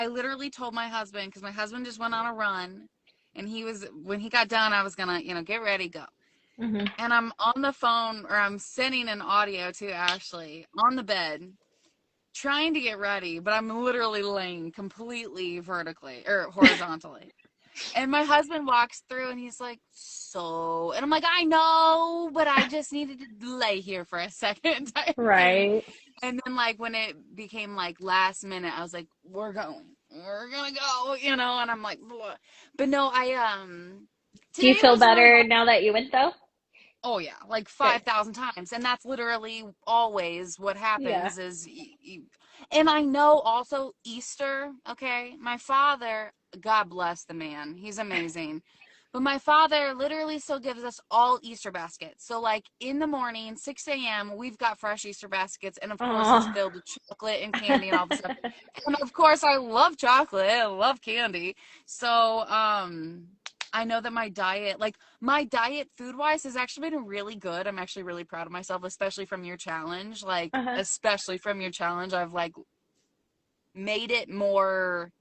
I literally told my husband, because my husband just went on a run, and when he got done, I was gonna, get ready, go. Hmm. And I'm on the phone, or I'm sending an audio to Ashley on the bed, trying to get ready, but I'm literally laying completely vertically or horizontally. And my husband walks through and he's like, so, and I'm like, I know, but I just needed to lay here for a second type thing. Right. And then, like, when it became like last minute, I was like, we're gonna go, and I'm like, "Blah." But no, Do you today feel was really, better now that you went though? oh yeah, like Good. 5,000 times. And that's literally always what Yeah. happens is, and I know also Easter, okay? My father, God bless the man, he's amazing. But my father literally still gives us all Easter baskets. So, like, in the morning, 6 a.m., we've got fresh Easter baskets. And of course, it's Oh. filled with chocolate and candy and all this stuff. And of course, I love chocolate. I love candy. So, I know that my diet food wise has actually been really good. I'm actually really proud of myself, especially from your challenge. Like, Uh-huh. especially from your challenge, I've like made it more.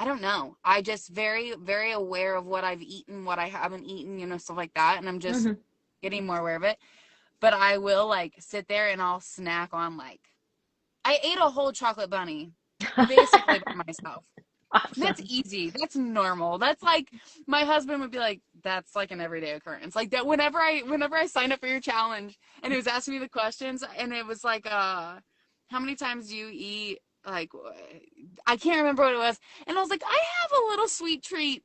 I don't know. I just very, very aware of what I've eaten, what I haven't eaten, stuff like that. And I'm just Hmm. getting more aware of it. But I will like sit there and I'll snack on like, I ate a whole chocolate bunny basically by myself. And that's Awesome. easy. That's normal. That's like my husband would be like, that's like an everyday occurrence. Like that whenever I signed up for your challenge and it was asking me the questions and it was like how many times do you eat, like, I can't remember what it was. And I was like, I have a little sweet treat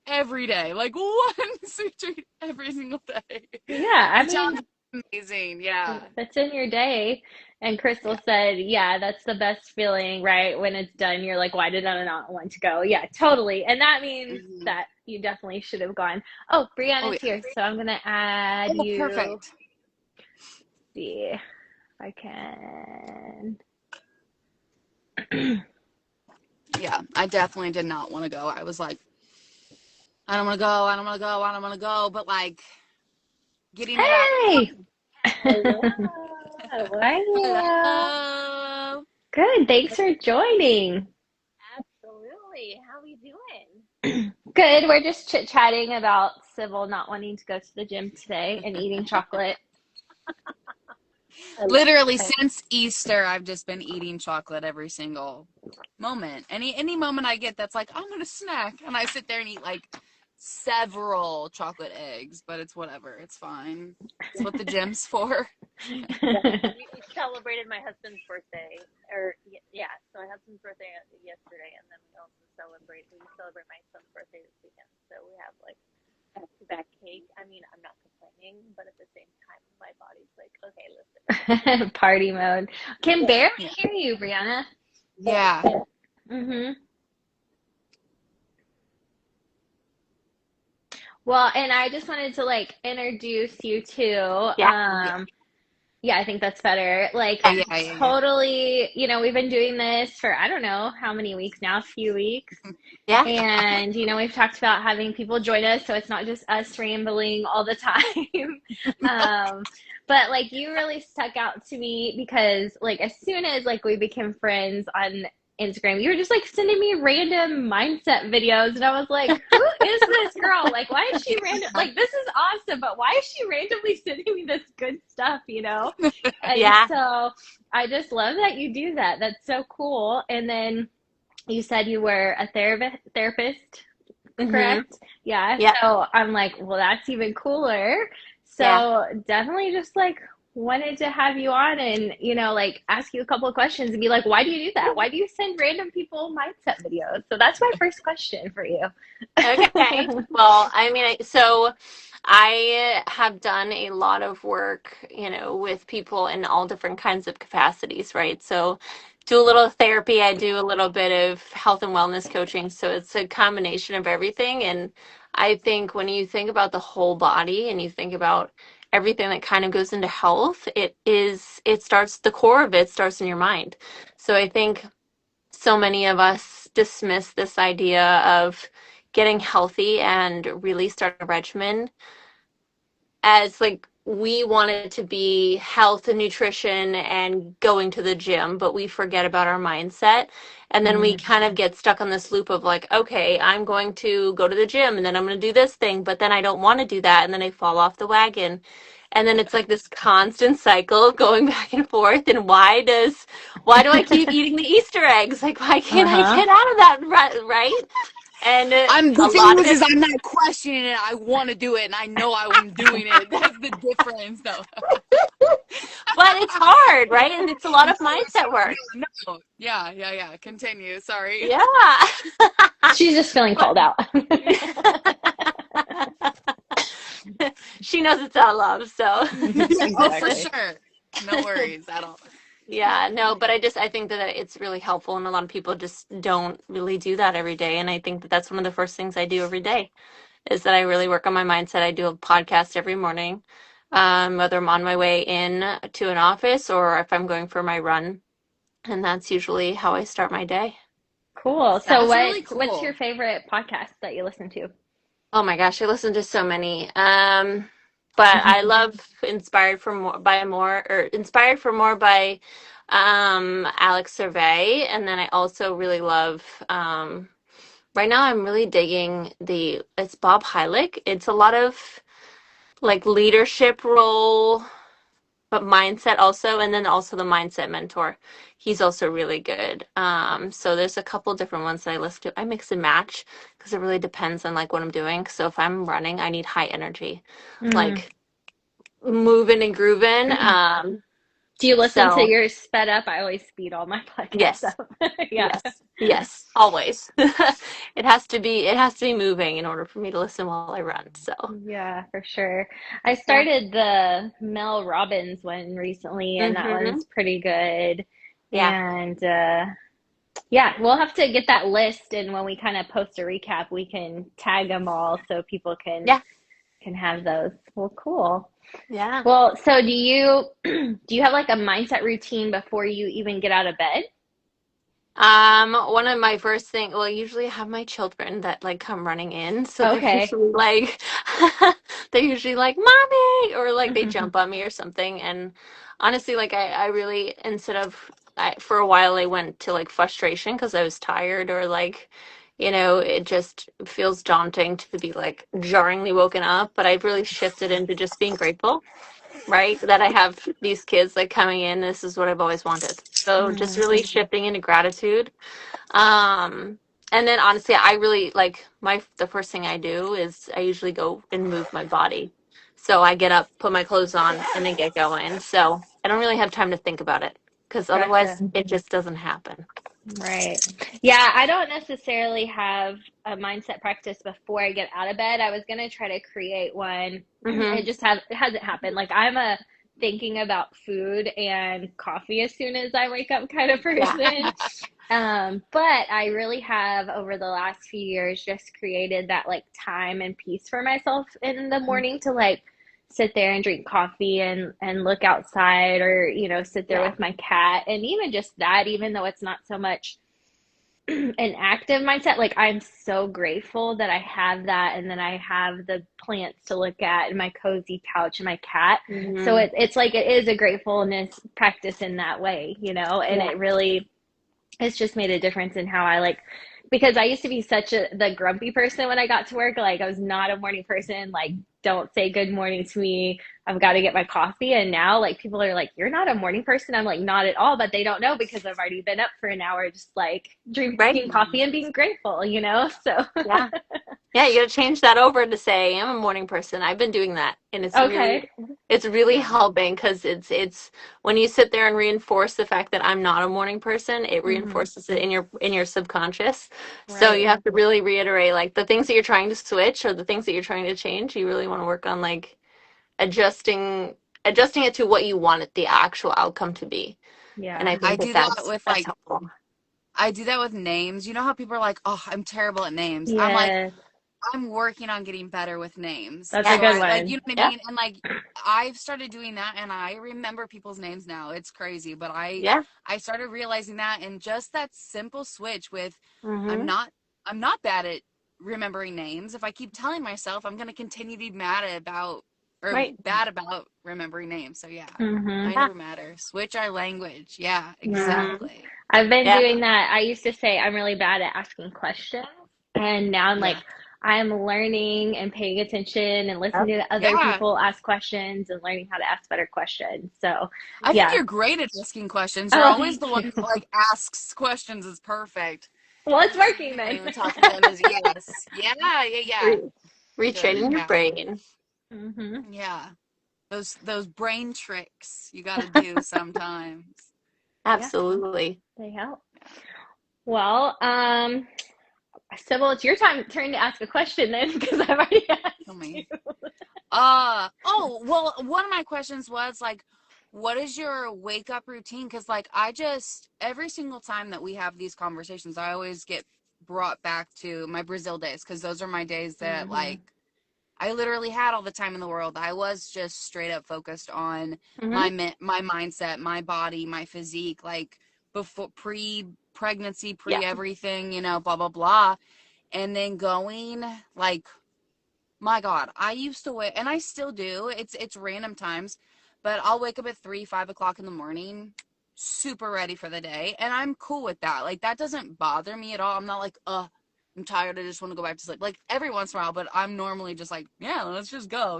every day. Like one sweet treat every single day. Yeah, I The mean, challenge is amazing. Yeah. if it's in your day. And Crystal Yeah. said, yeah, that's the best feeling, right? When it's done, you're like, why did I not want to go? Yeah, totally. And that means Mhm. that you definitely should have gone. Oh, Oh Brianna's yeah. here, so I'm gonna add Oh, you. perfect. See if I can. Yeah, I definitely did not want to go. I was like, I don't want to go. I don't want to go. I don't want to go. But like getting it out. Hey! Hello, how are you? Hello. Good, thanks for joining. Absolutely. How we doing? Good, we're just chit-chatting about Sybil not wanting to go to the gym today and eating chocolate. I love Literally it. since Easter, I've just been eating chocolate every single moment. Any moment I get that's like I'm gonna snack, and I sit there and eat like several chocolate eggs. But it's whatever. It's fine. It's what the gym's for. Yeah. We celebrated my husband's birthday, or yeah, so my husband's birthday yesterday, and then we celebrate my son's birthday this weekend. So we have like back-to-back cake. I mean, I'm not complaining, but at the same time, my body's like, okay, listen. Party mode. Can Yeah. barely Yeah. hear you, Brianna. Yeah. Hmm. Well, and I just wanted to like introduce you to, Yeah. Yeah. yeah, I think that's better. Like, Yeah. Yeah. Yeah. totally, we've been doing this for I don't know how many weeks now, a few weeks. Yeah. And, we've talked about having people join us so it's not just us rambling all the time. Yeah. But like you really stuck out to me because like as soon as like we became friends on Instagram, you were just like sending me random mindset videos and I was like, who is this girl? Like why is she random like this is awesome, but why is she randomly sending me this good stuff? And Yeah. so I just love that you do that. That's so cool. And then you said you were a therapist, Mhm. correct? Yeah. Yep. So I'm like, well, that's even cooler. Yeah. So definitely just like wanted to have you on and, like ask you a couple of questions and be like, why do you do that? Why do you send random people mindset videos? So that's my first question for you. Okay. Well, I mean, so I have done a lot of work, with people in all different kinds of capacities, right? So do a little therapy, I do a little bit of health and wellness coaching. So it's a combination of everything. And I think when you think about the whole body and you think about everything that kind of goes into health, it starts, the core of it starts in your mind. So I think so many of us dismiss this idea of getting healthy and really start a regimen as like we want it to be health and nutrition and going to the gym, but we forget about our mindset. And then we kind of get stuck on this loop of like, okay, I'm going to go to the gym and then I'm going to do this thing, but then I don't want to do that. And then I fall off the wagon. And then it's like this constant cycle of going back and forth. And why do I keep eating the Easter eggs? Like, why can't I Uh-huh. get out of that, right? And The a thing lot of is it, I'm not questioning it. I want to do it, and I know I'm doing it. That's the difference, though. but it's hard, right? And it's a lot of mindset work. No. Yeah. Continue. Sorry. Yeah. She's just feeling But called out. she knows it's all love, so Oh, for Exactly. sure. No worries at all. yeah, no, but I think that it's really helpful, and a lot of people just don't really do that every day. And I think that that's one of the first things I do every day is that I really work on my mindset. I do a podcast every morning, whether I'm on my way in to an office or if I'm going for my run, and that's usually how I start my day. Cool. So That's really what's your cool. favorite podcast that you listen to? Oh my gosh, I listen to so many. But I love Inspired for More by Alex Servay, and then I also really love right now I'm really digging the it's Bob Hylick. It's a lot of like leadership role but mindset also, and then also the mindset mentor. He's also really good. So there's a couple different ones that I listen to. I mix and match because it really depends on like what I'm doing. So if I'm running, I need high energy, Mm. like moving and grooving. Do you listen to So yours sped up? I always speed all my podcasts yes, up. Yeah. yes, always. It has to be moving in order for me to listen while I run. So Yeah, for sure. I yeah. started the Mel Robbins one recently, and that Hmm. one's pretty good. Yeah. And yeah, we'll have to get that list, and when we kind of post a recap, we can tag them all so people Yeah. can have those. Well, cool. Yeah. Well, so do you do you have like a mindset routine before you even get out of bed? One of my first thing, well, I usually have my children that like come running in, so they're Okay. usually like they're usually like, "Mommy," or like they jump on me or something. And honestly, like I really instead of for a while I went to like frustration because I was tired or like it just feels daunting to be like jarringly woken up, but I've really shifted into just being grateful, right? That I have these kids like coming in. This is what I've always wanted. So just Mm, really shifting into gratitude. Um, and then honestly, I really like the first thing I do is I usually go and move my body. So I get up, put my clothes on, and then get going. So I don't really have time to think about it because otherwise gotcha. it just doesn't happen. Right. Yeah, I don't necessarily have a mindset practice before I get out of bed. I was gonna try to create one. Hmm. It hasn't happened. Like I'm a thinking about food and coffee as soon as I wake up kind of Yeah. person. But I really have over the last few years just created that like time and peace for myself in the morning to like sit there and drink coffee and look outside or sit there Yeah. with my cat and even just that even though it's not so much an active mindset like I'm so grateful that I have that and then I have the plants to look at and my cozy couch and my cat so Hmm. it's like it is a gratefulness practice in that way and Yeah. it really it's just made a difference in how I like because I used to be such the grumpy person when I got to work. Like I was not a morning person. Like don't say good morning to me. I've got to get my coffee. And now like people are like, you're not a morning person. I'm like, not at all, but they don't know because I've already been up for an hour just like Right. drinking coffee and being grateful. So Yeah. Yeah, you gotta change that over to say I'm a morning person. I've been doing that, and okay. it's really helping because it's when you sit there and reinforce the fact that I'm not a morning person, it Hmm. reinforces it in your subconscious. So you Right. have to really reiterate like the things that you're trying to switch or the things that you're trying to change. You really want to work on like adjusting adjusting it to what you want it the actual outcome to be. And I Yeah. I think that do that with that's like helpful. I do that with names. You know how people are like, "Oh, I'm terrible at names." I'm like, Yes. I'm working on getting better with names. That's a So Yeah, good I like, you one. know what I yeah, mean? And like I've started doing that and I remember people's names now. It's crazy, but yeah. I started realizing that and just that simple switch with I'm Hmm. not I'm not bad at remembering names. If I keep telling myself I'm going to continue to be mad about or Right. bad about remembering names. So yeah, Hmm. I Yeah. never matter. Switch our language. Yeah, Yeah. Mhm. exactly. I've been Yeah. doing that. I used to say I'm really bad at asking questions, and now I'm like, Yeah. I'm learning and paying attention and listening Yep. to other Yeah. people ask questions and learning how to ask better questions. So, I think yeah. you're great at asking questions. You're Oh, always the thank one you. that like asks questions. Is perfect. Well, it's working then. Anyone talking to them is yes. Yeah, yeah, yeah. Re- Good. Retraining your Yeah. brain. Hmm. Yeah. Those brain tricks you got to do sometimes. Yeah, Absolutely. they help. Well, Sybil, it's your turn to ask a question then, because I've already Tell asked you. me. Well, one of my questions was like, what is your wake up routine? Because like I just every single time that we have these conversations, I always get brought back to my Brazil days because those are my days that Hmm. like I literally had all the time in the world. I was just straight up focused on Hmm. my mindset, my body, my physique, like before pre pregnancy, Yeah. pre everything, blah blah blah. And then going like my God, I used to wait, and I still do. It's random times, but I'll wake up at 3, 5 o'clock in the morning, super ready for the day, and I'm cool with that. Like that doesn't bother me at all. I'm not like, I'm tired. I just want to go back to sleep. Like every once in a while, but I'm normally just like, yeah, let's just go.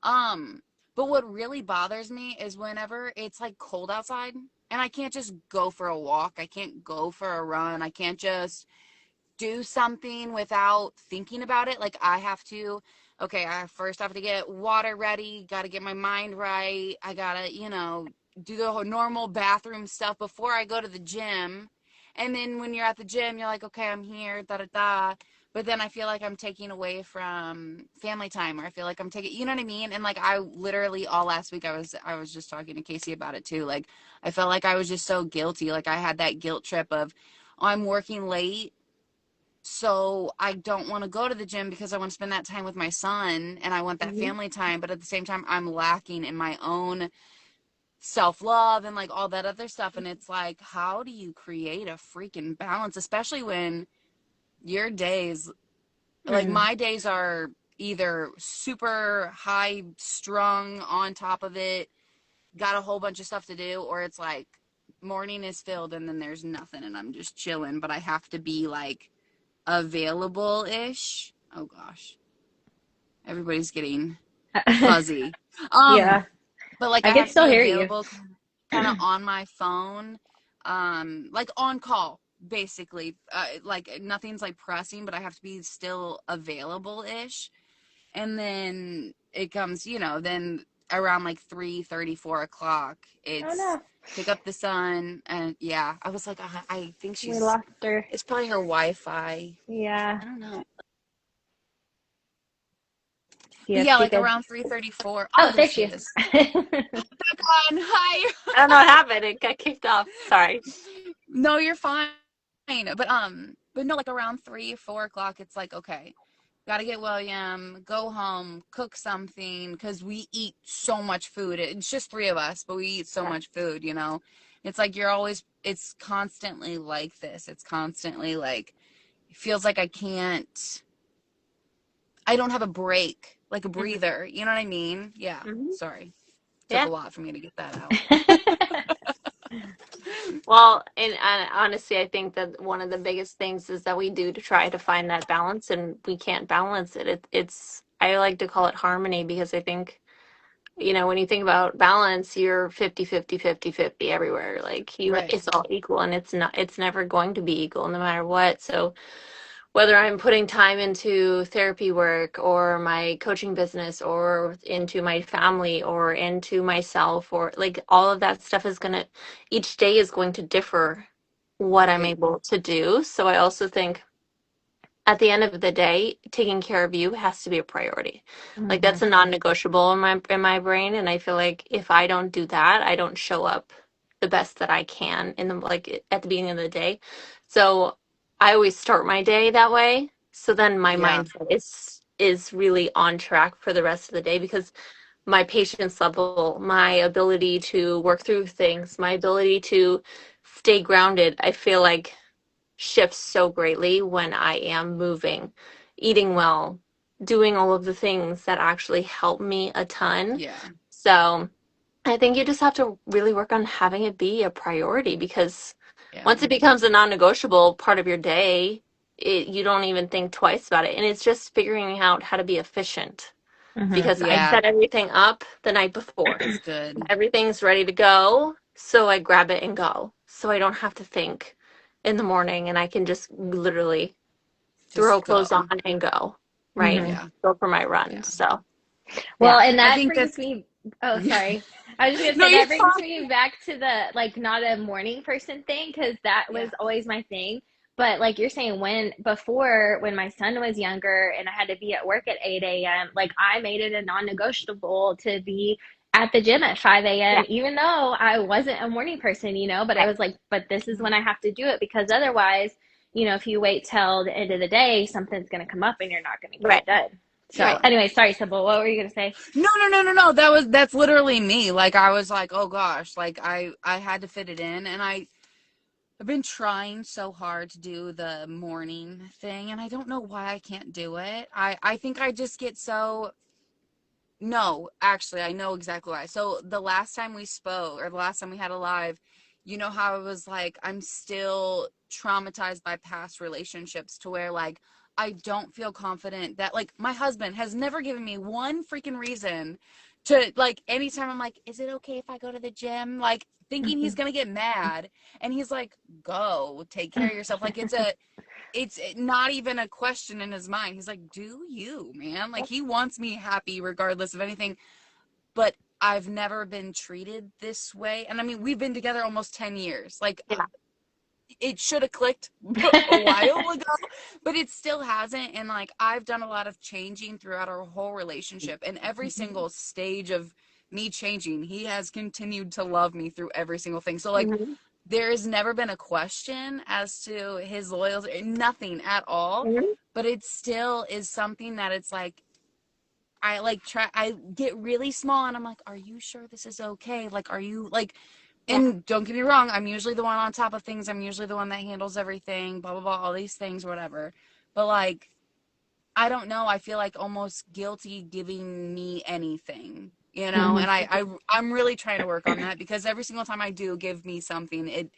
Um, but what really bothers me is whenever it's like cold outside, and I can't just go for a walk. I can't go for a run. I can't just do something without thinking about it. Like I have to, okay, I first have to get water ready, got to get my mind right. I got to, do the whole normal bathroom stuff before I go to the gym. And then when you're at the gym, you're like, okay, I'm here, da da da. But then I feel like I'm taking away from family time, or I feel like I'm taking, you know what I mean? And like I literally all last week I was just talking to Casey about it too. Like I felt like I was just so guilty. Like I had that guilt trip of, oh, I'm working late, so I don't want to go to the gym because I want to spend that time with my son and I want that Hmm. family time. But at the same time, I'm lacking in my own self love and like all that other stuff. And it's like, how do you create a freaking balance, especially when your days, like Mm. my days are either super high strung on top of it, got a whole bunch of stuff to do, or it's like morning is filled and then there's nothing and I'm just chilling, but I have to be like available-ish. Oh gosh, everybody's getting fuzzy. Yeah, But like I I can have to still be hear you. available, kind of on my phone, like on call, basically. Like nothing's like pressing, but I have to be still available-ish. And then it comes, then around like 3:30, 4 o'clock, Oh it's no, pick up the son, and yeah, I was like, I think we she's. lost her. It's probably her Wi-Fi. Yeah, I don't know. see But if yeah, she like could. around 3:34. Oh, Oh, there there she she is. is. Back on. Hi. I don't know what happened. It got kicked off. Sorry. No, you're fine. But no, like around 3, 4 o'clock, it's like, okay, gotta get William, go home, cook something, because we eat so much food. It's just three of us, but we eat so Yeah. much food. It's like it's constantly like this. It's constantly like, it feels like I don't have a break, like a Hmm. breather. You know what I mean? Yeah. Hmm. Sorry. Took Yeah. a lot for me to get that out. Well, and honestly, I think that one of the biggest things is that we do to try to find that balance, and we can't balance it. It's I like to call it harmony because I think, when you think about balance, you're 50, 50, 50, 50 everywhere. Like Right. it's all equal, and it's never going to be equal no matter what. So whether I'm putting time into therapy work or my coaching business or into my family or into myself, or like all of that stuff each day is going to differ what I'm Right. able to do. So I also think at the end of the day, taking care of you has to be a priority. Like Hmm. that's a non-negotiable in my brain, and I feel like if I don't do that, I don't show up the best that I can in the like at the beginning of the day. So I always start my day that way. So then my Yeah. mindset is really on track for the rest of the day because my patience level, my ability to work through things, my ability to stay grounded, I feel like shifts so greatly when I am moving, eating well, doing all of the things that actually help me a ton. Yeah. So I think you just have to really work on having it be a priority, because Yeah. once it becomes a non-negotiable part of your day, you don't even think twice about it. And it's just figuring out how to be efficient, Hmm. because I Yeah. set everything up the night before. That's good. Everything's ready to go, so I grab it and go. So I don't have to think in the morning, and I can just literally throw Just clothes on go. and go, right? Hmm. Yeah. Go for my run. Yeah. So, Well, yeah. and I that think brings that's me, oh, yeah. sorry. I was just gonna No, say you're that brings fine. me back to the like not a morning person thing, because that was Yeah. always my thing. But like you're saying, when my son was younger and I had to be at work at 8 a.m., like I made it a non-negotiable to be at the gym at 5 Yeah. a.m., even though I wasn't a morning person, but I Right. was like, but this is when Mhm. I have to do it, because otherwise, if you wait till the end of the day, something's gonna come up and you're not gonna get Right. it done. So Yeah. anyway, sorry, Sybil, what were you gonna say? No, no, no, no, no. That's literally me. Like I was like, oh gosh, like I had to fit it in, and I've been trying so hard to do the morning thing, and I don't know why I can't do it. I think I just get so. No, actually, I know exactly why. So the last time we spoke, or the last time we had a live, you know how I was like, I'm still traumatized by past relationships, to where like I don't feel confident that, like, my husband has never given me one freaking reason to, like, anytime I'm like, is it okay if I go to the gym? Like, thinking he's gonna get mad, and he's like, go take care of yourself. Like, it's not even a question in his mind. He's like, do you, man? Like, he wants me happy regardless of anything. But I've never been treated this way. And I mean, we've been together almost 10 years. Like, Yeah. it should have clicked a while ago, but it still hasn't. And like, I've done a lot of changing throughout our whole relationship, and every single stage of me changing, he has continued to love me through every single thing. So like, Hmm. there has never been a question as to his loyalty, nothing at all. Hmm. But it still is something that it's like, I like I get really small, and I'm like, are you sure this is okay? Like, are you like, Yeah. and don't get me wrong, I'm usually the one on top of things. I'm usually the one that handles everything, blah, blah, blah, all these things, whatever. But like, I don't know. I feel like almost guilty giving me anything, you know? Hmm. And I'm really trying to work on that, because every single time I do give me something, it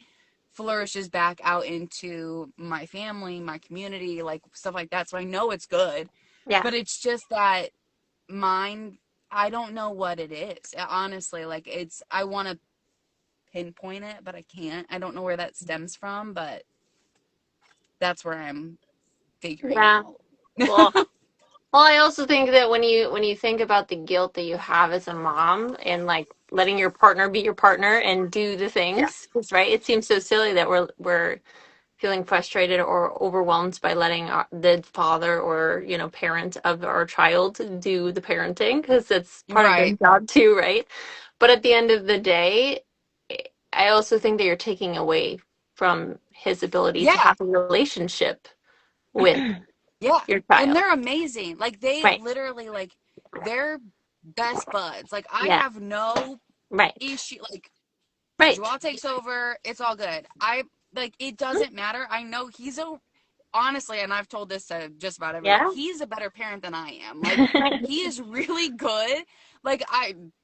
flourishes back out into my family, my community, like stuff like that. So I know it's good, Yeah. but it's just that mine, I don't know what it is. Honestly, like, I want to pinpoint it, but I can't. I don't know where that stems from, but that's where I'm figuring Yeah. out. Well, well, I also think that when you think about the guilt that you have as a mom, and like letting your partner be your partner and do the Yeah. things, 'cause, right? It seems so silly that we're feeling frustrated or overwhelmed by letting the father or parent of our child do the parenting, because it's part of their Right. job too, right? But at the end of the day, I also think that you're taking away from his ability to Yeah. have a relationship with Yeah. your And child. they're amazing. Like, they Right. literally, like, they're best buds. Like, I Yeah. have no Right. issue. Like, Right. Joao takes over. It's all good. Like, it doesn't matter. I know honestly, and I've told this to just about everybody, Yeah. he's a better parent than I am. Like, Right. he is really good. Like,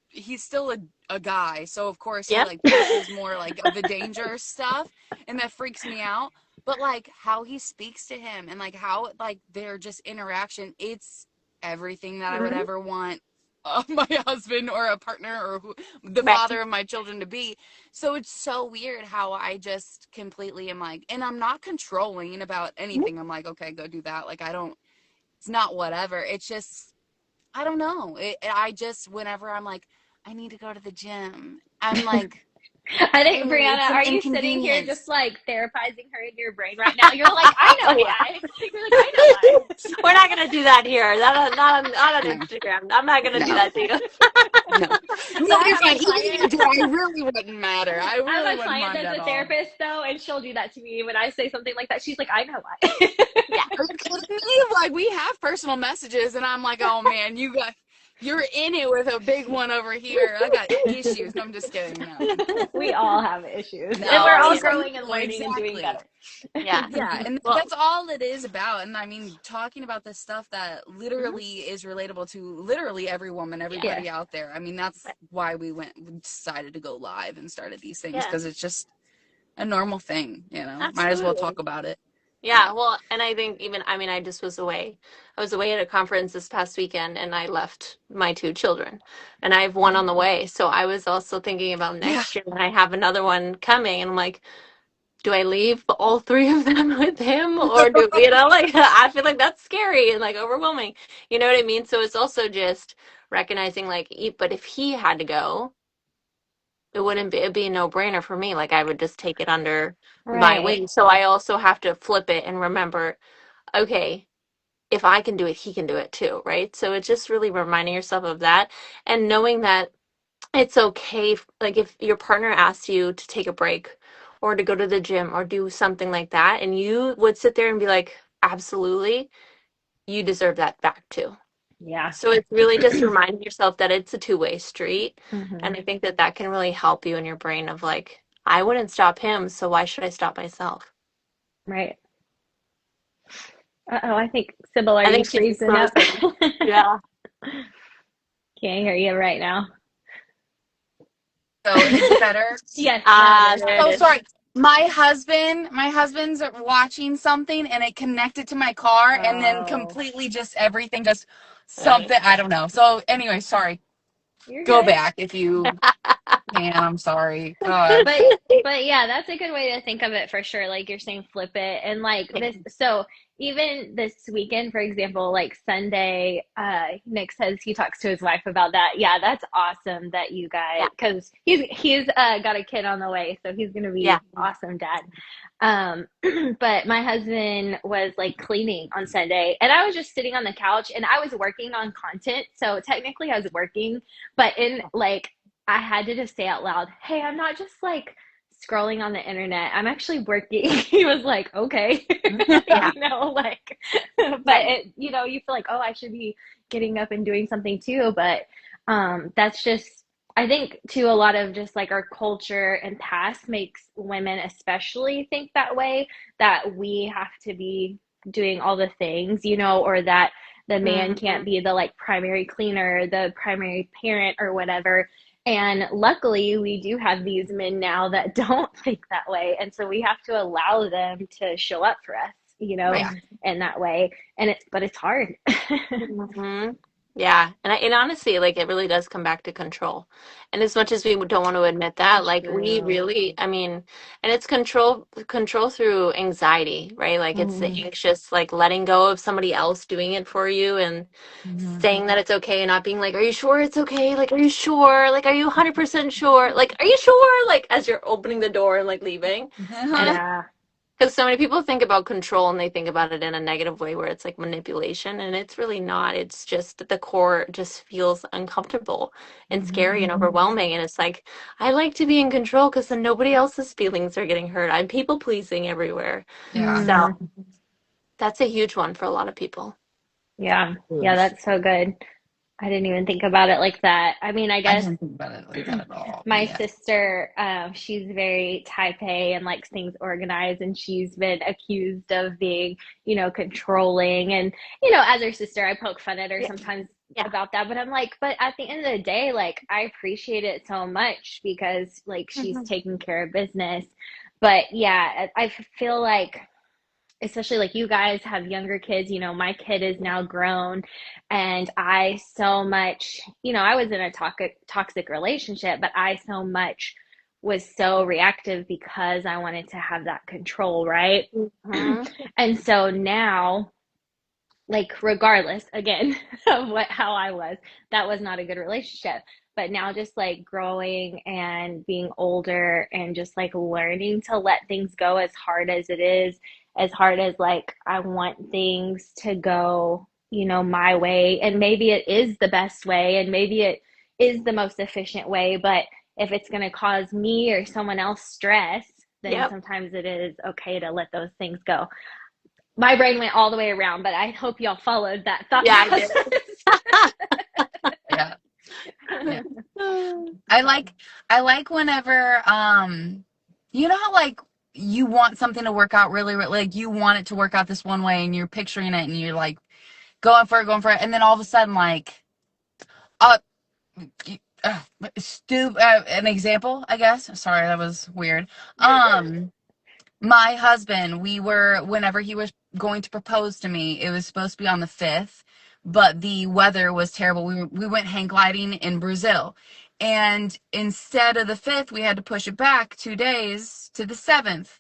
he's still a guy, so of course he Yep. like pushes more like of the dangerous stuff, and that freaks me out. But like, how he speaks to him, and like how like their just interaction, it's everything that I would Mhm. ever want my husband or a partner or the Right. father of my children to be. So it's so weird how I just completely am like, and I'm not controlling about anything. I'm like, okay, go do that. Like, I don't, it's not whatever. It's just, I don't know. I just, whenever I'm like, I need to go to the gym, I'm like, I think, it's Brianna, an are you sitting here just inconvenience. like therapizing her in your brain right now? You're like, I Oh know yeah. why. You're like, I know why. We're not gonna do that here. Not on No, Instagram. I'm not gonna do no, that to you. no. So No, I you're have fine. a Even if you client. did, I really wouldn't matter. I I really have a wouldn't client mind that's at a all. therapist though, and she'll do that to me when I say something like that. She's like, I know why. Yeah. Are you kidding me? Like, we have personal messages, and I'm like, oh man, you guys. You're in it with a big one over here. I got issues. No, I'm just kidding. No. We all have issues, and No, we're all yeah, growing and learning and doing exactly. better. Yeah. Yeah, and Well, that's all it is about. And I mean, talking about this stuff that literally is relatable to literally every woman, everybody Yeah. out there. I mean, that's why we decided to go live and started these things, yeah, because it's just a normal thing, Might as well absolutely. talk about it. Yeah, well, and I think even, I mean, I just was away. I was away at a conference this past weekend and I left my two children and I have one on the way. So I was also thinking about Yeah. next year when I have another one coming and I'm like, do I leave all three of them with him or do, like, I feel like that's scary and like overwhelming. You know what I mean? So it's also just recognizing like, but if he had to go, it'd be a no-brainer for me. Like I would just take it under my Right. wing. So I also have to flip it and remember, okay, if I can do it, he can do it too, right? So it's just really reminding yourself of that and knowing that it's okay. Like if your partner asks you to take a break or to go to the gym or do something like that, and you would sit there and be like, absolutely, you deserve that back too. Yeah. So it's really just reminding yourself that it's a two-way street. And Hmm. I think that that can really help you in your brain of like, I wouldn't stop him, so why should I stop myself? Right. Uh-oh, I think Sybil, are I you think she's freezing up? frozen. Yeah. Can't hear you right now. So is it better? Yes, now Ah, it is. there it Oh, is. sorry. My husband's watching something and it connected to my car and then Oh, completely just everything just something, I don't know. So anyway, sorry. you're Go good. back if you can. I'm sorry. God. But yeah, that's a good way to think of it for sure. Like you're saying, flip it. And like this, so even this weekend, for example, like Sunday, Nick says he talks to his wife about that. Yeah, that's awesome that you guys, Yeah. because he's got a kid on the way, so he's gonna be Yeah. awesome dad. Um, but my husband was like cleaning on Sunday, and I was just sitting on the couch, and I was working on content, so technically I was working, but in like I had to just say out loud, "Hey, I'm not just like scrolling on the internet. I'm actually working." He was like, "Okay." Yeah. Like, but you feel like, "Oh, I should be getting up and doing something too." But that's just, I think, too, a lot of just like our culture and past makes women especially think that way, that we have to be doing all the things, or that the man Hmm. can't be the like primary cleaner, the primary parent, or whatever. And luckily, we do have these men now that don't think that way. And so we have to allow them to show up for us, Right. in that way. But it's hard. Hmm. Yeah, and honestly, like it really does come back to control. And as much as we don't want to admit that, like we True. really, I mean, and it's control through anxiety, right? Like it's the Mhm. anxious, like letting go of somebody else doing it for you and Mhm. saying that it's okay and not being like, are you sure it's okay? Like, are you sure? Like, are you 100% sure? Like, are you sure? Like, as you're opening the door and like leaving. And it's Yeah. because so many people think about control and they think about it in a negative way where it's like manipulation, and it's really not. It's just that the core just feels uncomfortable and Mhm. scary and overwhelming. And it's like, I like to be in control because then nobody else's feelings are getting hurt. I'm people pleasing everywhere. Yeah. So Mhm. that's a huge one for a lot of people. Yeah. Yeah, that's so good. I didn't even think about it like that. I mean, I I guess didn't think about it like that at all. But my yeah. sister, she's very type A and likes things organized, and she's been accused of being, controlling. And, as her sister, I poke fun at her Yeah. sometimes Yeah. about that. But I'm like, but at the end of the day, like, I appreciate it so much because, like, she's Hmm. taking care of business. But yeah, I feel like, especially like you guys have younger kids, my kid is now grown, and I so much, I was in a toxic relationship, but I so much was so reactive because I wanted to have that control, right? Hmm. And so now, like, regardless again of how I was, that was not a good relationship. But now, just like growing and being older and just like learning to let things go, as hard as it is, as hard as like I want things to go, my way, and maybe it is the best way, and maybe it is the most efficient way, but if it's going to cause me or someone else stress, then Yep. sometimes it is okay to let those things go. My brain went all the way around, but I hope y'all followed that thought Yeah, I did. process. I like I like whenever you know how like you want something to work out really, really like you want it to work out this one way and you're picturing it and you're like going for it, and then all of a sudden like uh, uh an example, I guess. Sorry, that was weird. My husband, whenever he was going to propose to me, it was supposed to be on the 5th, but the weather was terrible. We went hang gliding in Brazil. And instead of the 5th, we had to push it back 2 days to the 7th.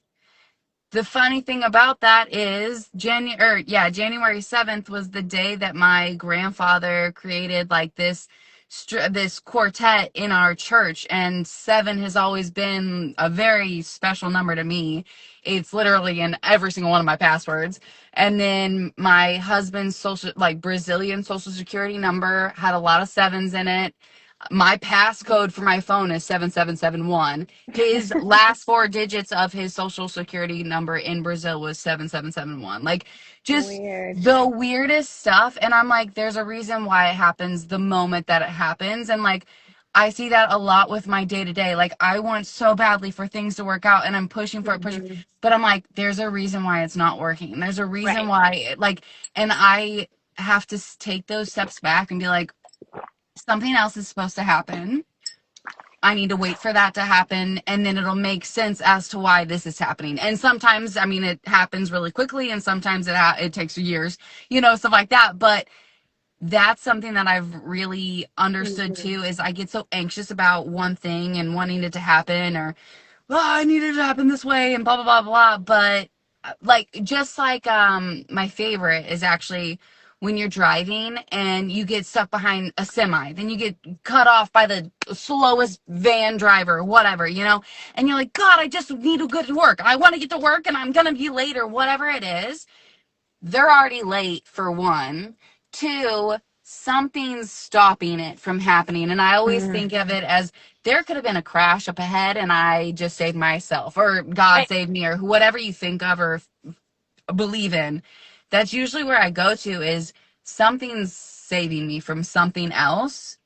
The funny thing about that is January 7th was the day that my grandfather created like this quartet in our church, and 7 has always been a very special number to me. It's literally in every single one of my passwords. And then my husband's Brazilian social security number had a lot of 7s in it. My passcode for my phone is 7771. His last 4 digits of his social security number in Brazil was 7771. Like, just Weird. the weirdest stuff. And I'm like, there's a reason why it happens the moment that it happens. And like, I see that a lot with my day to day. Like, I want so badly for things to work out and I'm pushing for it, Mhm. but I'm like, there's a reason why it's not working. There's a reason Right. why, and I have to take those steps back and be like, something else is supposed to happen. I need to wait for that to happen, and then it'll make sense as to why this is happening. And sometimes, I mean, it happens really quickly, and sometimes it takes years, stuff like that. But that's something that I've really understood Mhm. too, is I get so anxious about one thing and wanting it to happen, or I need it to happen this way and blah blah blah blah. But my favorite is actually when you're driving and you get stuck behind a semi, then you get cut off by the slowest van driver, whatever, and you're like, God, I just need to get to work. I want to get to work and I'm gonna be late or whatever it is. They're already late, for one. Two, something's stopping it from happening. And I always Mhm. think of it as there could have been a crash up ahead and I just saved myself, or God Right. saved me, or whatever you think of or believe in. That's usually where I go to, is something's saving me from something else,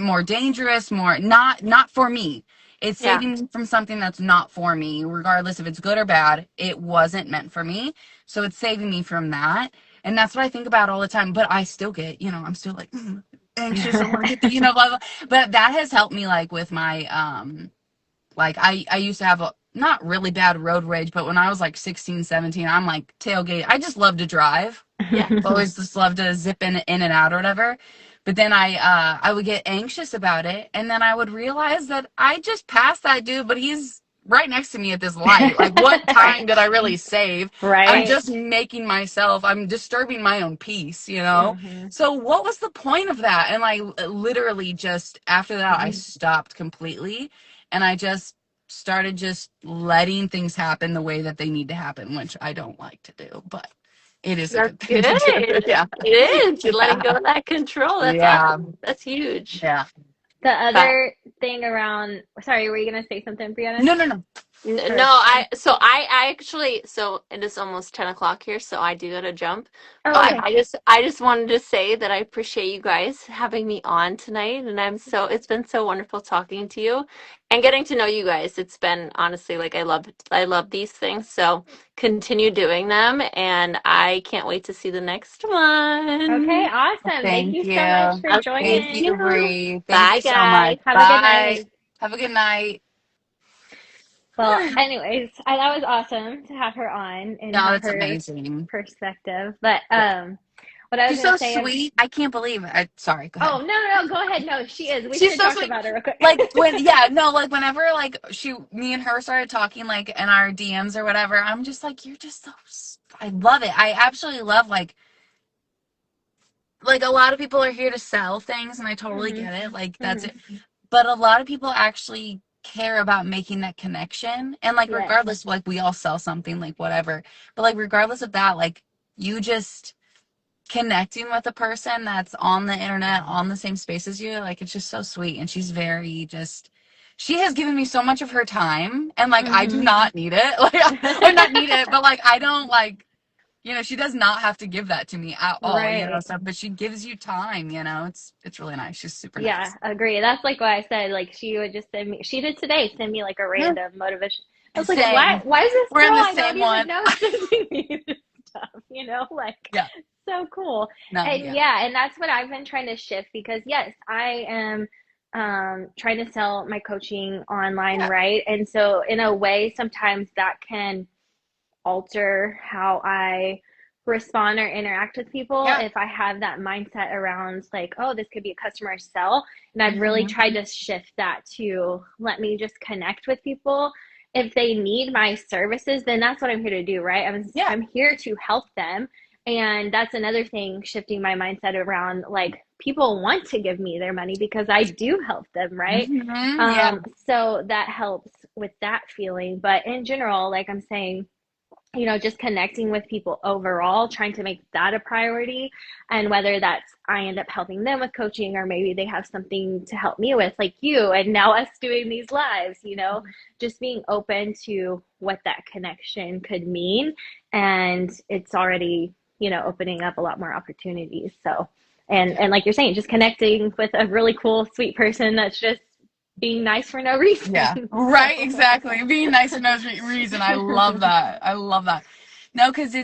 more dangerous, more not for me. It's Yeah. saving me from something that's not for me, regardless if it's good or bad. It wasn't meant for me, so it's saving me from that. And that's what I think about all the time. But I still get, I'm still like anxious. I want to get the, blah, blah. But that has helped me, like with my like I used to have a not really bad road rage, but when I was like 16, 17, I'm like tailgate. I just love to drive. Yeah. I've always just loved to zip in and out or whatever. But then I would get anxious about it, and then I would realize that I just passed that dude, but he's right next to me at this light. Like, what time did I really save? I'm Right. just I'm disturbing my own peace. Mhm. So what was the point of that? And I literally just, after that, I Mhm. stopped completely, and I just started just letting things happen the way that they need to happen, which I don't like to do, but it is a That's good thing good. to do. Yeah. It is. You're letting Yeah. go of that control. That's Yeah. awesome. That's huge. Yeah. The But other thing around, sorry, were you gonna say something, Brianna? No. No, Or I actually, so it is almost 10 o'clock here, so I do gotta jump. oh, But Okay. okay. I just wanted to say that I appreciate you guys having me on tonight, and it's been so wonderful talking to you and getting to know you guys. It's been honestly like I love these things, so continue doing them, and I can't wait to see the next Okay, one. awesome. Thank Thank you so much you. for Okay, Thank thank joining. you, you. Bree. Thank Bye, you so guys. much. Have a good Bye. night. Have a good night. Well, anyways, that was awesome to have her on and No, have that's her amazing. perspective. But Yeah. what I was She's so gonna say, sweet. I can't believe it. Sorry, go oh ahead. no, no, no, go ahead. No, she is. We She's should so talk sweet. about her real quick. Whenever like me and her started talking like in our DMs or whatever, I'm just like, you're just so, I love it. I absolutely love like a lot of people are here to sell things, and I totally Mhm. get it. Like, that's Mhm. it. But a lot of people actually care about making that connection. And like, Yes. regardless, like we all sell something, like whatever. But like, regardless of that, like you just connecting with a person that's on the internet, on the same space as you, like it's just so sweet. And she's very just, she has given me so much of her time, and like I do Mhm. not need it. Like, or not need it, but like I don't like she does not have to give that to me at all, Right. so, but she gives you time, it's really nice. She's super Yeah, nice. agree. That's like what I said. Like she would just send me, she did today, send me like a Yeah. random motivation. I was like, Same. why is this We're in girl the I don't same even one. know sending me this stuff? Like Yeah. so cool. No, And yeah. yeah, and that's what I've been trying to shift because yes, I am trying to sell my coaching online, Yeah. right? And so in a way, sometimes that can alter how I respond or interact with people Yeah. if I have that mindset around like, oh, this could be a customer sell. And I've really Hmm. tried to shift that to let me just connect with people. If they need my services, then that's what I'm here to do, right? Yeah. I'm here to help them. And that's another thing, shifting my mindset around like people want to give me their money because I do help them, right? Yeah. So that helps with that feeling. But in general, like I'm saying, just connecting with people overall, trying to make that a priority. And whether that's I end up helping them with coaching or maybe they have something to help me with, like you, and now us doing these lives, just being open to what that connection could mean. And it's already, opening up a lot more opportunities. So, and like you're saying, just connecting with a really cool, sweet person that's just being nice for no reason. Yeah, right, So. exactly. Being nice for no reason. I love that. I love that. No, because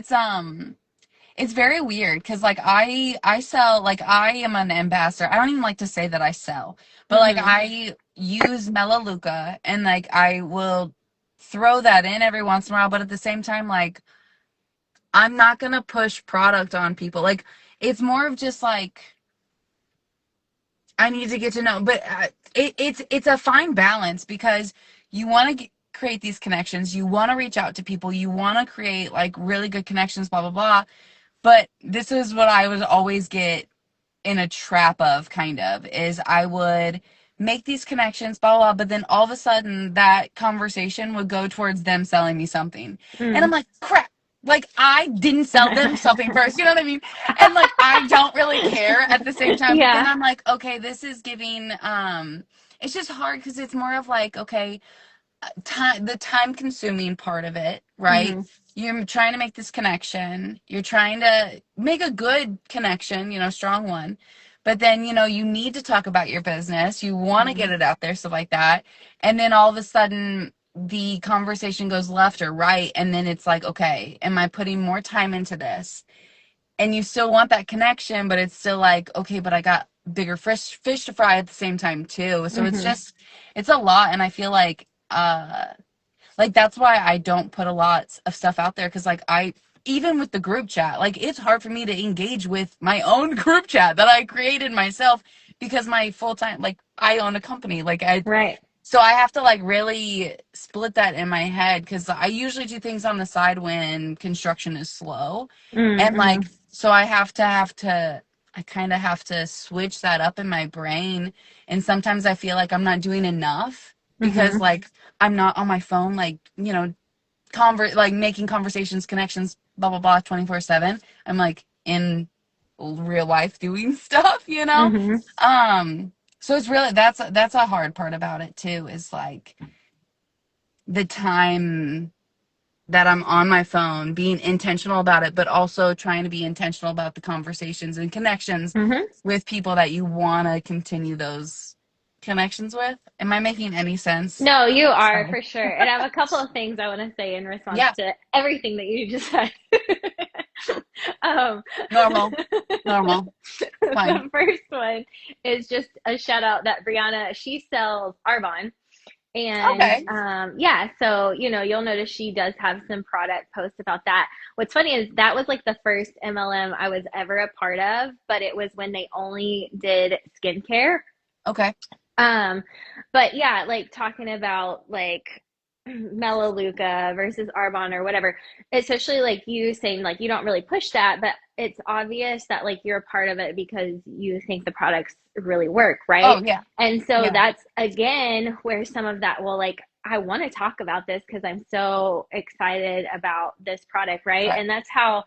it's very weird because like I sell, like I am an ambassador. I don't even like to say that I sell, but like Hmm. I use Melaleuca and like I will throw that in every once in a while, but at the same time, like I'm not gonna push product on people. Like it's more of just like I need to get to know, but it's a fine balance because you want to create these connections, you want to reach out to people, you want to create like really good connections, blah blah blah. But this is what I would always get in a trap of, kind of, is I would make these connections, blah, blah, blah, but then all of a sudden that conversation would go towards them selling me something. And I'm Mm. like, crap, like I didn't sell them something first, you know what I mean? And like I don't really care at the same time, but then Yeah. I'm like, okay, this is giving it's just hard because it's more of like, okay, the time consuming part of it, right? Hmm. You're trying to make this connection. You're trying to make a good connection, strong one. But then, you need to talk about your business. You want to Hmm. get it out there, stuff like that. And then all of a sudden, the conversation goes left or right. And then it's like, okay, am I putting more time into this? And you still want that connection, but it's still like, okay, but I got bigger fish to fry at the same time too. So it's Hmm. just, it's a lot. And I feel like that's why I don't put a lot of stuff out there because like even with the group chat, like it's hard for me to engage with my own group chat that I created myself because my full time, like I own a company, like Right. so I have to like really split that in my head because I usually do things on the side when construction is slow. And like, Mm-hmm. so I kind of have to switch that up in my brain. And sometimes I feel like I'm not doing enough because Hmm. like I'm not on my phone, like, like making conversations, connections, blah, blah, blah, 24/7. I'm like in real life doing stuff, you know? Hmm. Um, so it's really, that's a hard part about it too, is like the time that I'm on my phone, being intentional about it, but also trying to be intentional about the conversations and connections Hmm. with people that you want to continue those connections with. Am I making any sense? No, you are Sorry. for sure. And I have a couple of things I want to say in response Yeah, to everything that you just said. um, normal, normal, fine. the first one is just a shout out that Brianna, she sells Arbonne. And Okay, yeah, so you'll notice she does have some product posts about that. What's funny is that was like the first MLM I was ever a part of, but it was when they only did skincare. okay, Um, but yeah, like talking about like Melaleuca versus Arbonne or whatever, especially like you saying like you don't really push that, but it's obvious that like you're a part of it because you think the products really work, right? oh yeah, And so yeah, that's again where some of that will like I want to talk about this because I'm so excited about this product, right? right, And that's how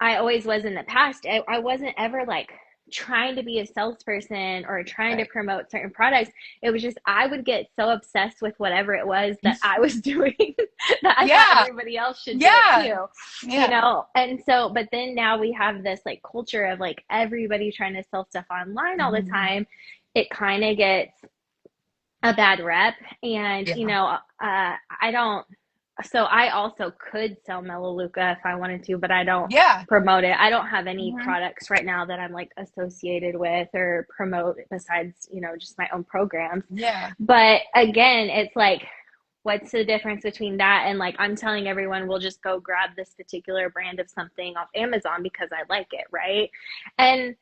I always was in the past. I wasn't ever like trying to be a salesperson or trying to promote certain products. It was just, I would get so obsessed with whatever it was that I was doing that I thought Yeah. everybody else should do Yeah. it too, Yeah. you know? And so, but then now we have this like culture of like everybody trying to sell stuff online all the time. It kind of gets a bad rep. And, Yeah. you know, I don't, so I also could sell Melaleuca if I wanted to, but I don't Yeah. promote it. I don't have any Mhm. products right now that I'm like associated with or promote besides, you know, just my own programs. Yeah. But again, it's like, what's the difference between that and like I'm telling everyone we'll just go grab this particular brand of something off Amazon because I like it, right? And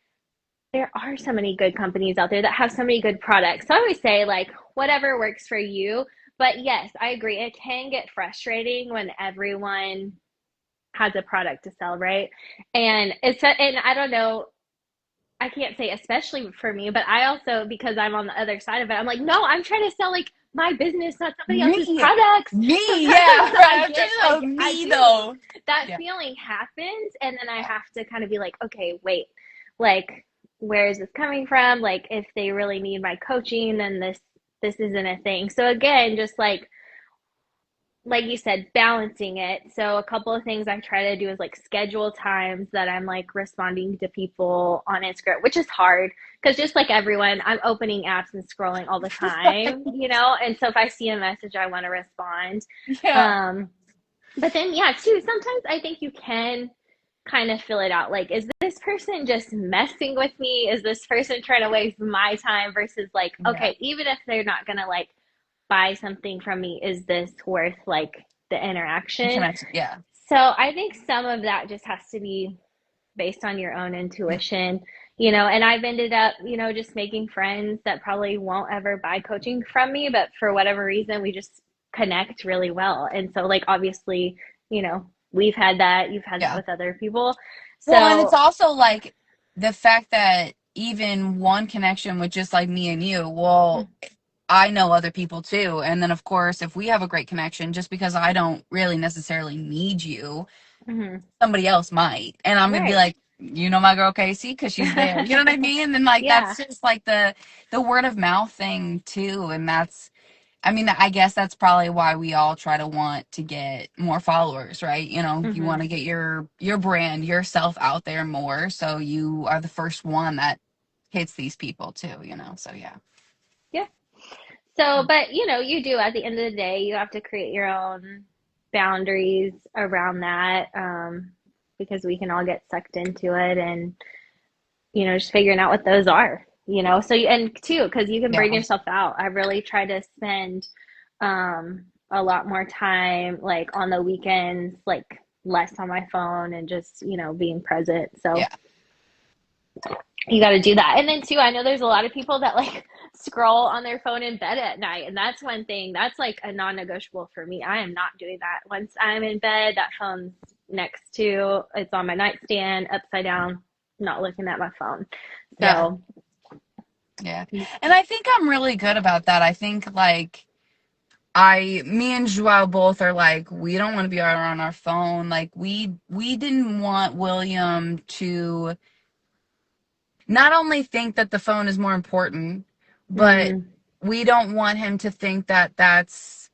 there are so many good companies out there that have so many good products. So I always say like whatever works for you. But yes, I agree. It can get frustrating when everyone has a product to sell, right? And I don't know, I can't say especially for me, but I also, because I'm on the other side of it, I'm like, no, I'm trying to sell like my business, not somebody else's Me. products. Me. Sometimes Yeah. I I'm get just like, me though. that Yeah. feeling happens, and then I have to kind of be like, okay, wait, like where is this coming from? Like if they really need my coaching, then this isn't a thing. So again, just like you said, balancing it. So a couple of things I try to do is like schedule times that I'm like responding to people on Instagram, which is hard because just like everyone, I'm opening apps and scrolling all the time, you know? And so if I see a message, I want to respond. Yeah. But then, yeah, too, sometimes I think you can kind of fill it out. Like, is this person just messing with me? Is this person trying to waste my time versus like, Yeah. okay, even if they're not going to like buy something from me, is this worth like the interaction? Yeah. So I think some of that just has to be based on your own intuition, you know, and I've ended up, you know, just making friends that probably won't ever buy coaching from me, but for whatever reason, we just connect really well. And so, like, obviously, you know, we've had that, you've had that Yeah. with other people. Well, and it's So, also like the fact that even one connection with just like me and you, well, I know other people too. And then, of course, if we have a great connection, just because I don't really necessarily need you, mhm, somebody else might. And I'm going to be right. like, you know my girl Casey because she's there. You know what I mean? And like Yeah. that's just like the word of mouth thing too. And that's, I mean, I guess that's probably why we all try to want to get more followers, right? You know, you Hmm. want to get your brand, yourself out there more, so you are the first one that hits these people too, you know. So yeah. Yeah. So, but you know, you do at the end of the day, you have to create your own boundaries around that, because we can all get sucked into it and, you know, just figuring out what those are, you know. So, and too, because you can Yeah. burn yourself out. I really try to spend a lot more time like on the weekends, like less on my phone and just, you know, being present. So, Yeah. you got to do that. And then too, I know there's a lot of people that like scroll on their phone in bed at night. And that's one thing that's like a non-negotiable for me. I am not doing that. Once I'm in bed, that phone's next to, it's on my nightstand, upside down, not looking at my phone. Yeah. So, Yeah. And I think I'm really good about that. I think like me and Joao both are like, we don't want to be on our phone. Like we didn't want William to not only think that the phone is more important, but mm, we don't want him to think that that's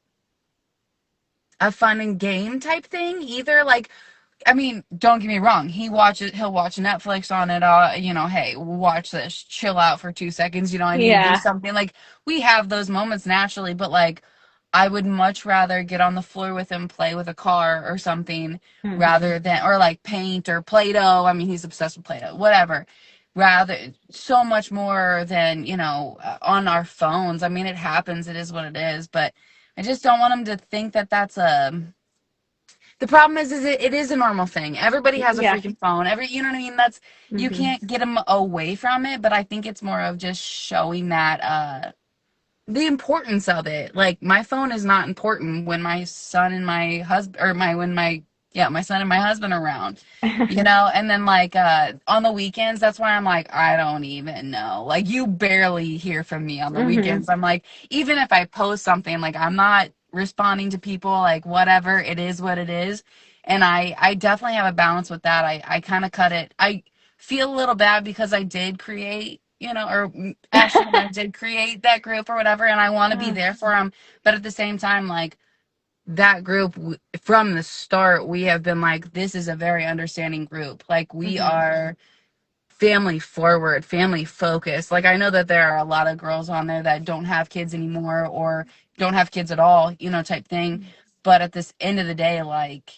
a fun and game type thing either. Like, I mean, don't get me wrong. He'll watch Netflix on it. You know, hey, watch this, chill out for 2 seconds. You know, I need to do yeah. something. Like, we have those moments naturally, but like, I would much rather get on the floor with him, play with a car or something, Hmm. rather than, or like paint or Play-Doh. I mean, he's obsessed with Play-Doh, whatever. Rather, so much more than, you know, on our phones. I mean, it happens. It is what it is. But I just don't want him to think that that's the problem is it is a normal thing. Everybody has a Yeah. freaking phone. You know what I mean? That's, you Hmm. can't get them away from it, but I think it's more of just showing that, the importance of it. Like, my phone is not important when my son and my husband, or my son and my husband are around, you know? And then, like, on the weekends, that's why I'm like, I don't even know. Like, you barely hear from me on the Hmm. weekends. I'm like, even if I post something, like, I'm not responding to people, like, whatever, it is what it is. And I definitely have a balance with that. I kind of cut it. feel a little bad because I did create, or Ashley and I did create that group or whatever, and I want to be Mm, there for them. But at the same time, like, that group, from the start, we have been like, this is a very understanding group. Like, we mhm. are family forward, family focused. Like, I know that there are a lot of girls on there that don't have kids anymore or don't have kids at all, type thing. But at this end of the day, like,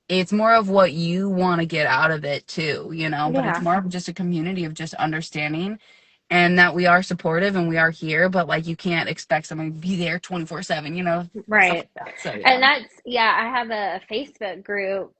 it's more of what you want to get out of it too, but it's Yeah, more of just a community of just understanding, and that we are supportive and we are here, but like, you can't expect somebody to be there 24/7, stuff right. like that. So yeah. And that's, yeah, I have a Facebook group,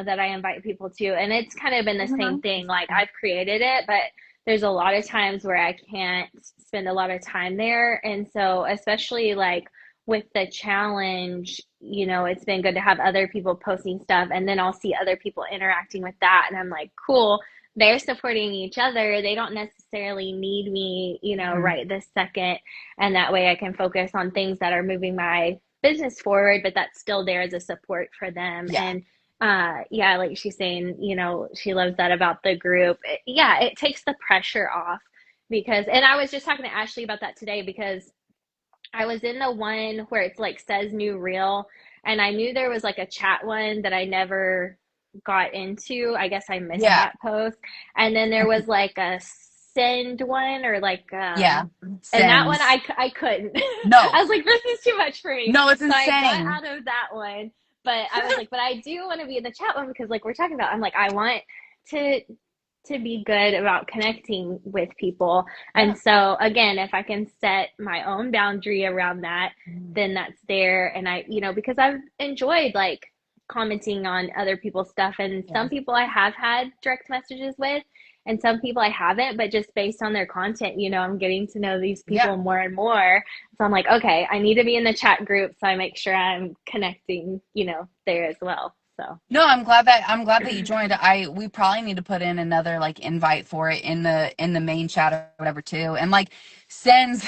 that I invite people to, and it's kind of been the same Mhm. thing. Like, I've created it, but there's a lot of times where I can't spend a lot of time there. And so, especially like with the challenge, it's been good to have other people posting stuff, and then I'll see other people interacting with that, and I'm like, cool. They're supporting each other. They don't necessarily need me, Mhm. right this second. And that way I can focus on things that are moving my business forward, but that's still there as a support for them. Yeah. And yeah, like she's saying, she loves that about the group. Yeah, it takes the pressure off because, and I was just talking to Ashley about that today because I was in the one where it's like says new reel, and I knew there was like a chat one that I never got into. I guess I missed Yeah. that post. And then there was like a send one or like Yeah. and that one Sends. I couldn't. No. I was like, this is too much for me. No, it's So I got insane. out of that one. But I was like, but I do want to be in the chat one because like we're talking about, I'm like, I want to be good about connecting with people. Yeah. And so again, if I can set my own boundary around that, then that's there. And I, because I've enjoyed like commenting on other people's stuff, and Yeah. some people I have had direct messages with, and some people I haven't, but just based on their content, I'm getting to know these Yeah. people more and more. So I'm like, okay, I need to be in the chat group so I make sure I'm connecting, there as well. So No, I'm glad that you joined. We probably need to put in another like invite for it in the main chat or whatever too. And like, sends.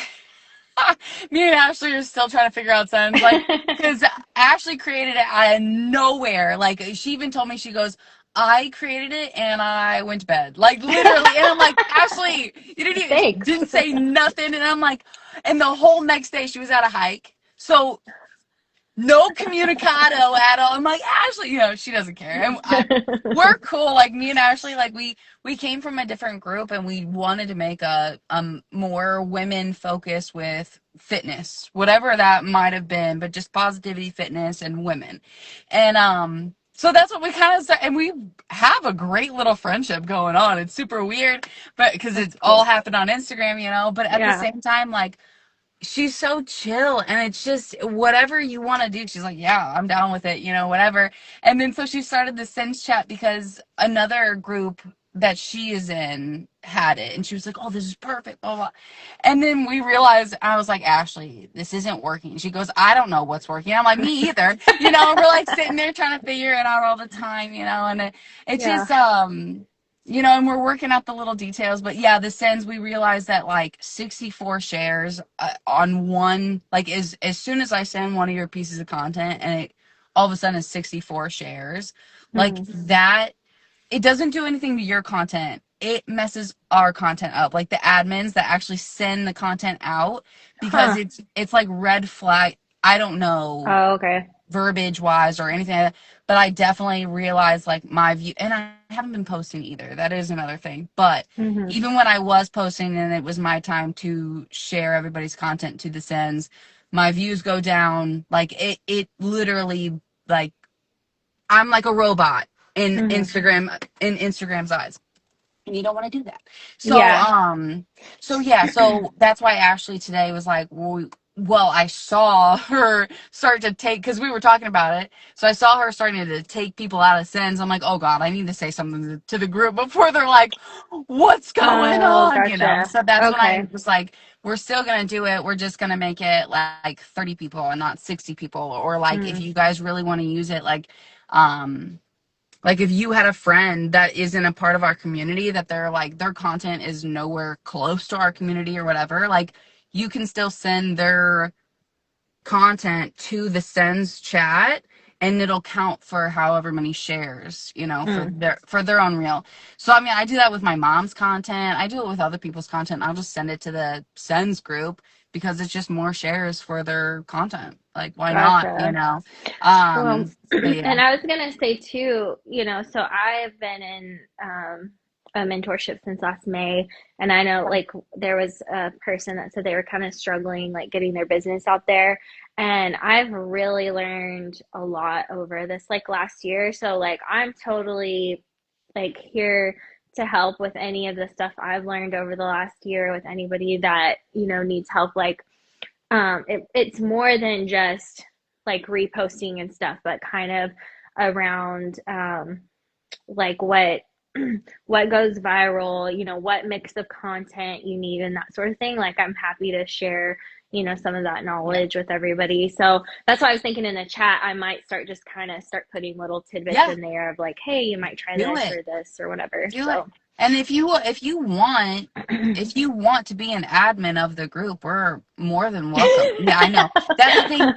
Me and Ashley are still trying to figure out sends, like, because Ashley created it out of nowhere. Like, she even told me, she goes, I created it and I went to bed, like, literally. And I'm like, Ashley, you thanks. didn't say nothing. And I'm like, and the whole next day she was at a hike. So no communicado at all. I'm like, Ashley, she doesn't care. And we're cool. Like, me and Ashley, like, we came from a different group, and we wanted to make a more women focused with fitness, whatever that might have been, but just positivity, fitness, and women. And so that's what we kind of started, and we have a great little friendship going on. It's super weird, but because That's it's all cool. happened on Instagram, but at the Yeah. same time, like, she's so chill, and it's just whatever you want to do. She's like, yeah, I'm down with it, whatever. And then so she started the Sends chat because another group that she is in had it, and she was like, oh, this is perfect, blah blah. And then we realized, I was like, Ashley, this isn't working. She goes, I don't know what's working. I'm like, me either. We're like sitting there trying to figure it out all the time, and it's Yeah. just and we're working out the little details. But yeah, the sends, we realized that like 64 shares on one, like, is as soon as I send one of your pieces of content, and it all of a sudden is 64 shares, like Hmm. that, it doesn't do anything to your content. It messes our content up, like the admins that actually send the content out, because Huh. it's like red flag. I don't know Oh, okay. verbiage wise or anything like that, but I definitely realized like my view, and I haven't been posting either. That is another thing. But Hmm. even when I was posting and it was my time to share everybody's content to the sends, my views go down. Like, it literally, like, I'm like a robot Hmm. in Instagram's eyes. And you don't want to do that. So, Yeah. so that's why Ashley today was like, well, I saw her start to take, because we were talking about it. So I saw her starting to take people out of sends. I'm like, oh God, I need to say something to the group before they're like, what's going Oh, on? gotcha. So that's when I Okay. was like, we're still going to do it. We're just going to make it like 30 people and not 60 people. Or like, if Mm. you guys really want to use it, um, like, if you had a friend that isn't a part of our community, that they're like, their content is nowhere close to our community or whatever, like, you can still send their content to the sends chat, and it'll count for however many shares, you know, Mm. for their own reel. So I mean, I do that with my mom's content. I do it with other people's content. I'll just send it to the Sends group because it's just more shares for their content. Like, why not, you Gotcha. know? Well, But yeah. and I was gonna say too, so I've been in a mentorship since last May, and I know like there was a person that said they were kind of struggling like getting their business out there, and I've really learned a lot over this like last year. So like I'm totally like here to help with any of the stuff I've learned over the last year with anybody that, needs help. Like it's more than just like reposting and stuff, but kind of around like what goes viral, what mix of content you need and that sort of thing. Like I'm happy to share, some of that Yeah. knowledge with everybody. So that's why I was thinking in the chat, I might start putting little tidbits Yeah. in there of like, hey, you might try Do this it. or this or whatever. Do it. So And if you want to be an admin of the group, we're more than welcome. Yeah, I know. That's the thing.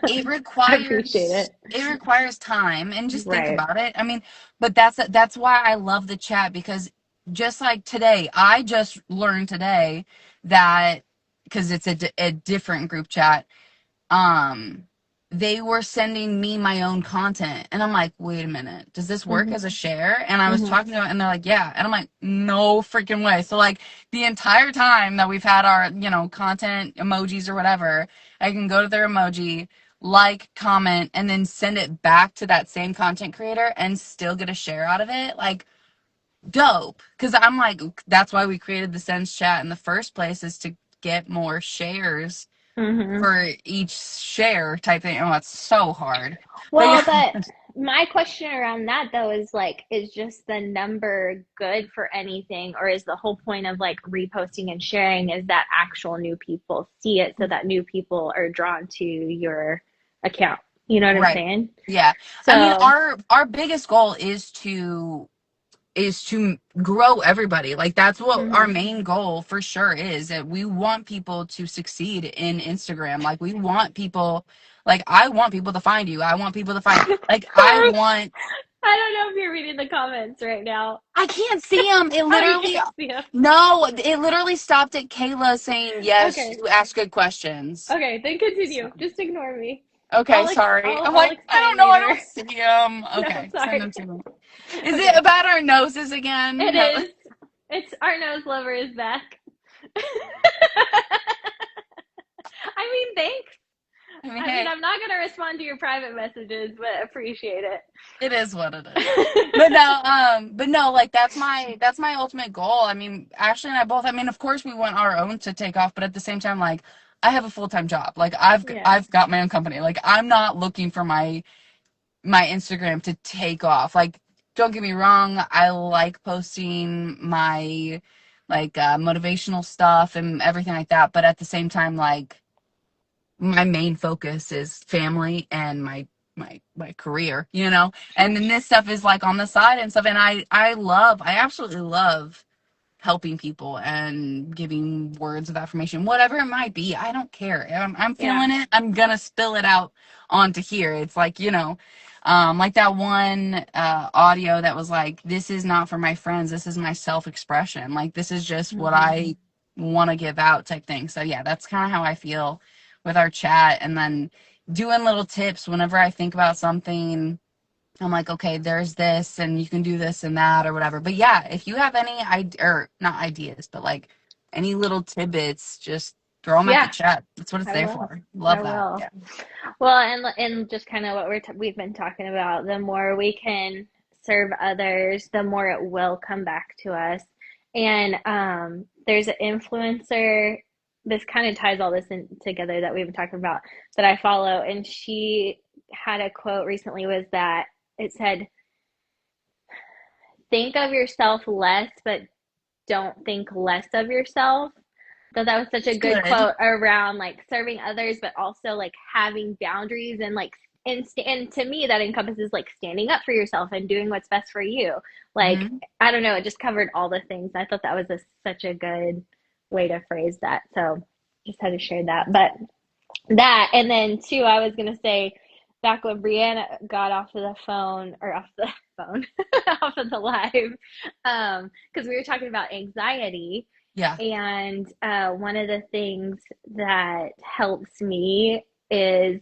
I appreciate It requires time, and it. just think Right. about it. I mean, but that's why I love the chat, because just like today, I just learned today that, because it's a different group chat, um they were sending me my own content, and I'm like, wait a minute, does this work Hmm. as a share? And I was Hmm. talking to them, and they're like, yeah. And I'm like, no freaking way. So like the entire time that we've had our, content emojis or whatever, I can go to their emoji, like, comment, and then send it back to that same content creator and still get a share out of it. Like, dope. Because I'm like, that's why we created the Sends chat in the first place, is to get more shares Hmm. for each share type thing. Oh, it's so hard. But Well, yeah, but my question around that though is like, is just the number good for anything, or is the whole point of like reposting and sharing is that actual new people see it so that new people are drawn to your account? You know what I'm right. saying? Yeah. I mean, So, our biggest goal is to grow everybody. Like, that's what our hmm. main goal for sure is, that we want people to succeed in Instagram. Like, we want people, like, I want people to find you. I want people to find, like, I Gosh, want, I don't know if you're reading the comments right now. I can't see them. It Oh, you literally, can't see them. no, it literally stopped at Kayla saying, yes, Okay. you ask good questions. Okay, then So. continue. Just ignore me. Okay, sorry. I'm I'll like, I don't explain know. I later. don't see them. No, Okay, send them sorry. to me. Is it Okay. about our noses again? It is. It's our nose lover is back. I mean, thanks. I mean, I mean, hey, I'm not gonna respond to your private messages, but appreciate it is what it is. it. But no, like, that's my ultimate goal. I mean, Ashley and I both. I mean, of course, we want our own to take off, but at the same time, like, I have a full-time job. Like, Yeah. I've got my own company. Like, I'm not looking for my Instagram to take off. Like, don't get me wrong, I like posting my, like, motivational stuff and everything like that, but at the same time, like, my main focus is family and my career, you know? Sure. And then this stuff is like on the side and stuff, and I absolutely love helping people and giving words of affirmation, whatever it might be. I don't care. I'm Yeah. feeling it. I'm gonna spill it out onto here. It's like, like that one audio that was like, this is not for my friends. This is my self-expression. Like, this is just what Hmm. I want to give out type thing. So yeah, that's kind of how I feel with our chat. And then doing little tips whenever I think about something. I'm like, okay, there's this, and you can do this and that or whatever. But yeah, if you have any or not ideas, but like any little tidbits, just throw them at the Yeah, chat. That's what it's I there will. for. I Love that. will. Yeah. Well, and just kind of what we've been talking about, the more we can serve others, the more it will come back to us. And there's an influencer. This kind of ties all this in together that we've been talking about that I follow, and she had a quote recently was that it said, "Think of yourself less, but don't think less of yourself." So that was such a It's good good. quote around like serving others, but also like having boundaries and like and to me that encompasses like standing up for yourself and doing what's best for you. Like Hmm. I don't know, it just covered all the things. I thought that was such a good way to phrase that. So just had to share that. But that and then too, I was gonna say back when Brianna got off of the phone or off the phone, off of the live, because we were talking about anxiety. Yeah. And one of the things that helps me is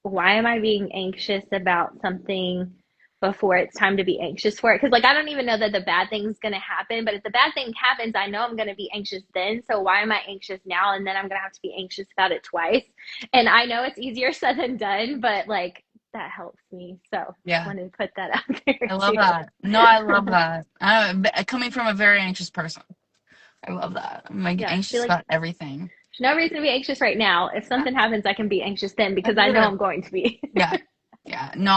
why am I being anxious about something before it's time to be anxious for it? Because, like, I don't even know that the bad thing's going to happen, but if the bad thing happens, I know I'm going to be anxious then. So, why am I anxious now? And then I'm going to have to be anxious about it twice. And I know it's easier said than done, but like, that helps me. So, just Yeah. wanted to put that out there I love too. that. No, I love that. Coming from a very anxious person. I love that. I'm like Yeah, I feel anxious like about everything. there's no reason to be anxious right now. If Yeah. something happens, I can be anxious then I because I know literally, I'm going to be. yeah. Yeah. No,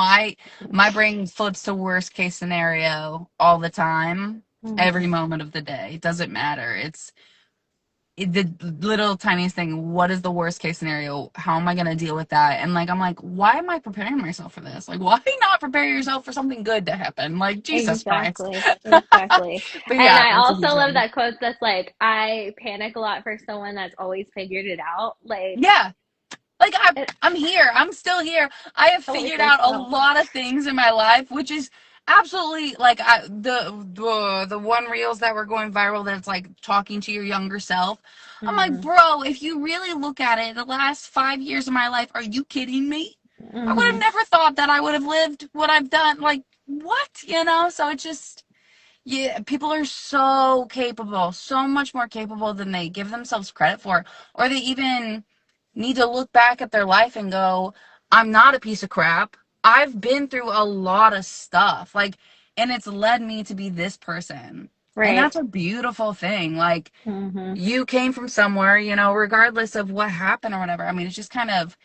my brain flips to worst case scenario all the time, every Mhm. moment of the day. It doesn't matter. The little tiniest thing. What is the worst case scenario? How am I going to deal with that? And like, I'm like, why am I preparing myself for this? Like, why not prepare yourself for something good to happen? Like, Jesus Christ. Exactly, exactly. But And yeah, I that's a also huge love one. that quote that's like, I panic a lot for someone that's always figured it out. Like, Yeah. Like it I'm here. I'm still here. I have always figured works out a out. lot of things in my life, which is absolutely like the one reels that were going viral that's like talking to your younger self. I'm like, Hmm. bro, if you really look at it, the last 5 years of my life, are you kidding me? I would have Hmm. never thought that I would have lived what I've done. Like, what? You know? So it just, yeah, people are so capable, so much more capable than they give themselves credit for, or they even need to look back at their life and go, I'm not a piece of crap. I've been through a lot of stuff. Like, and it's led me to be this person. And Right. that's a beautiful thing. Like, Hmm. you came from somewhere, you know, regardless of what happened or whatever. I mean, it's just kind of,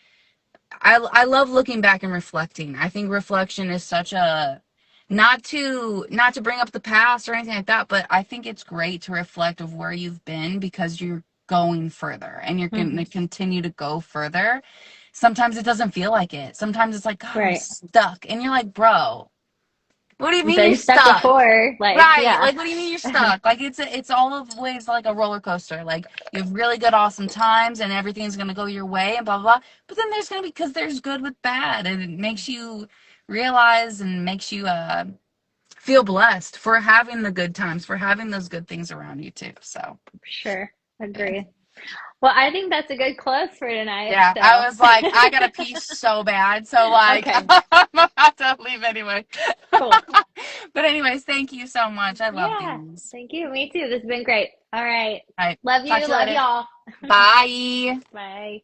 I love looking back and reflecting. I think reflection is such a, not to bring up the past or anything like that, but I think it's great to reflect of where you've been because you're going further and you're going to Hmm. continue to go further. Sometimes it doesn't feel like it. Sometimes it's like, God, I'm Right. stuck. And you're like, bro, what do you You've mean you're been stuck stuck? before. Like, Right. yeah. Like, what do you mean you're stuck? Like, it's all of ways like a roller coaster. Like, you have really good, awesome times and everything's going to go your way and blah, blah, blah. But then there's going to be, because there's good with bad and it makes you realize and makes you, feel blessed for having the good times, for having those good things around you too. So, Sure. yeah. Agree. Well, I think that's a good close for tonight. Yeah, I So, was like, I got a pee so bad. So, like, okay. I'm about to leave anyway. Cool. But, anyways, thank you so much. I love Yeah. these. Thank you. Me too. This has been great. All right. All right. Love Talk you. to you Love later. y'all. Bye. Bye.